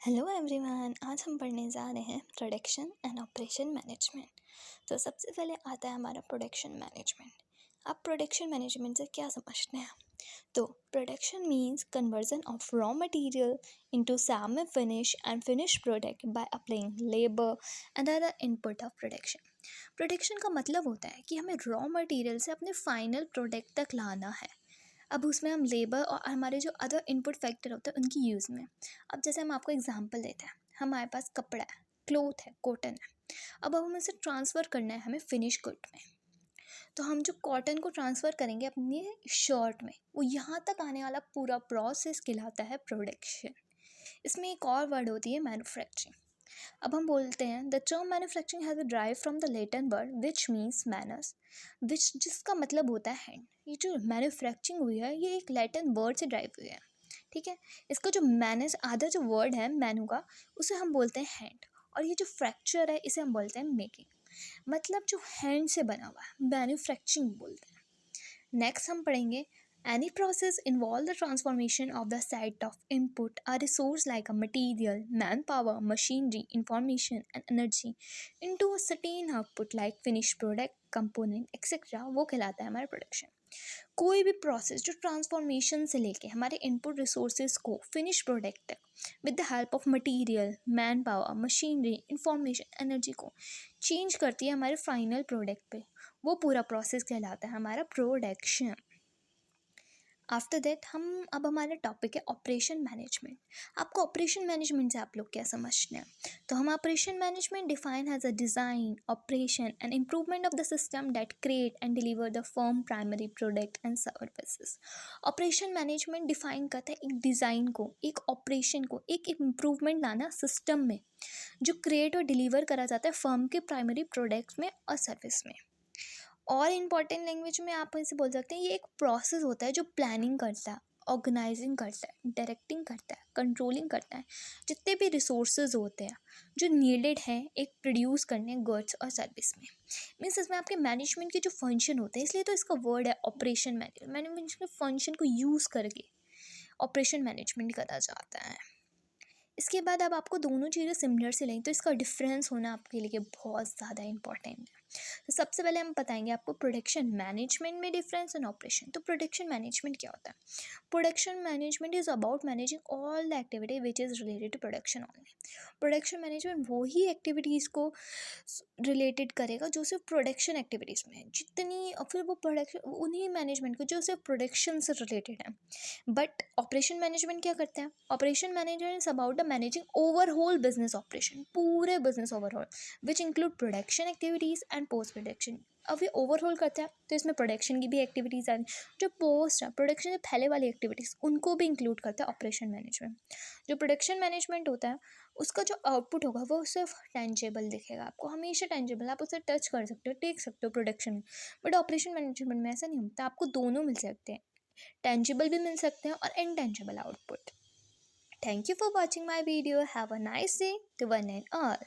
Hello everyone, आज हम पढ़ने जा रहे हैं प्रोडक्शन एंड ऑपरेशन मैनेजमेंट। तो सबसे पहले आता है हमारा प्रोडक्शन मैनेजमेंट। आप प्रोडक्शन मैनेजमेंट से क्या समझते हैं? तो production means conversion of raw material into semi finish and finish product by applying labour and other input of production. Production का मतलब होता है कि हमें रॉ मटेरियल से अपने फाइनल प्रोडक्ट तक लाना है। अब उसमें हम लेबर और हमारे जो अदर इनपुट फैक्टर होते हैं उनकी यूज़ में। अब जैसे हम आपको एग्जांपल देते हैं, हमारे पास कपड़ा है, क्लोथ है, कॉटन है। अब हमें इसे ट्रांसफ़र करना है हमें फिनिश गुड में। तो हम जो कॉटन को ट्रांसफ़र करेंगे अपनी शर्ट में, वो यहाँ तक आने वाला पूरा प्रोसेस कहलाता है प्रोडक्शन। इसमें एक और वर्ड होती है मैन्युफैक्चरिंग। अब हम बोलते हैं the term manufacturing has drive from the Latin word which means manners, which जिसका मतलब होता है हैंड। ये जो मैन्युफैक्चरिंग हुई है ये एक लैटिन वर्ड से ड्राइव हुई है, ठीक है। इसका जो मैनर्स आधा जो वर्ड है मैनू का, उसे हम बोलते हैं हैंड। और ये जो फ्रैक्चर है इसे हम बोलते हैं मेकिंग। मतलब जो हैंड से बना हुआ है मैन्युफैक्चरिंग बोलते हैं। नेक्स्ट हम पढ़ेंगे any process involve the transformation of the set of input a resource like a material, manpower, machinery, information and energy into a certain output like finished product, component etc. वो कहलाता है हमारा production. कोई भी process जो transformation से लेके हमारे इनपुट रिसोर्सेज को फिनिश प्रोडक्ट तक with the help of material, man power, machinery, information, energy को चेंज करती है हमारे फाइनल प्रोडक्ट पे, वो पूरा प्रोसेस कहलाता है हमारा प्रोडक्शन। आफ्टर दैट अब हमारा टॉपिक है ऑपरेशन मैनेजमेंट। आपको ऑपरेशन मैनेजमेंट से आप लोग क्या समझते हैं? तो हम operation management define as a design, operation and improvement of the system that create and deliver the firm primary product and services. Operation management define करता है एक डिज़ाइन को, एक ऑपरेशन को, एक इम्प्रूवमेंट लाना सिस्टम में जो क्रिएट और डिलीवर करा जाता है फर्म के प्राइमरी प्रोडक्ट्स में और सर्विस में। और इम्पॉर्टेंट लैंग्वेज में आप इसे बोल सकते हैं ये एक प्रोसेस होता है जो प्लानिंग करता है, ऑर्गेनाइजिंग करता है, डायरेक्टिंग करता है, कंट्रोलिंग करता है जितने भी रिसोर्सेज होते हैं जो नीडेड हैं एक प्रोड्यूस करने गुड्स और सर्विस में। मीन्स इसमें आपके मैनेजमेंट के जो फंक्शन होते हैं, इसलिए तो इसका वर्ड है ऑपरेशन मैनेजमेंट के फंक्शन को यूज़ करके ऑपरेशन मैनेजमेंट करा जाता है। इसके बाद अब आपको दोनों चीज़ें सिमिलर से लें तो इसका डिफरेंस होना आपके लिए बहुत ज़्यादा इंपॉर्टेंट है। तो सबसे पहले हम बताएंगे आपको प्रोडक्शन मैनेजमेंट में डिफरेंस एंड ऑपरेशन। तो प्रोडक्शन मैनेजमेंट क्या होता है? Production management is about managing all the activity which is related to production only. Production management वही एक्टिविटीज़ को रिलेटेड करेगा जो सिर्फ प्रोडक्शन एक्टिविटीज़ में है, जितनी और फिर वो प्रोडक्शन उन्हीं मैनेजमेंट को जो सिर्फ प्रोडक्शन से रिलेटेड है। बट ऑपरेशन मैनेजमेंट क्या करता है? Operation management is about the managing overall business operation, पूरे business overall which include production activities and post production. अब ये ओवरऑल करता है तो इसमें प्रोडक्शन की भी एक्टिविटीज़ आ रही, जो पोस्ट है प्रोडक्शन से पहले वाली एक्टिविटीज़ उनको भी इंक्लूड करता है ऑपरेशन मैनेजमेंट। जो प्रोडक्शन मैनेजमेंट होता है उसका जो आउटपुट होगा वो सिर्फ टेंजेबल दिखेगा आपको, हमेशा टेंजेबल, आप उसे टच कर सकते हो, टेक सकते हो प्रोडक्शन में। बट ऑपरेशन मैनेजमेंट में ऐसा नहीं होता, आपको दोनों मिल सकते हैं, टेंजिबल भी मिल सकते हैं और intangible output. Thank you for watching my video. Have a nice day to one and all.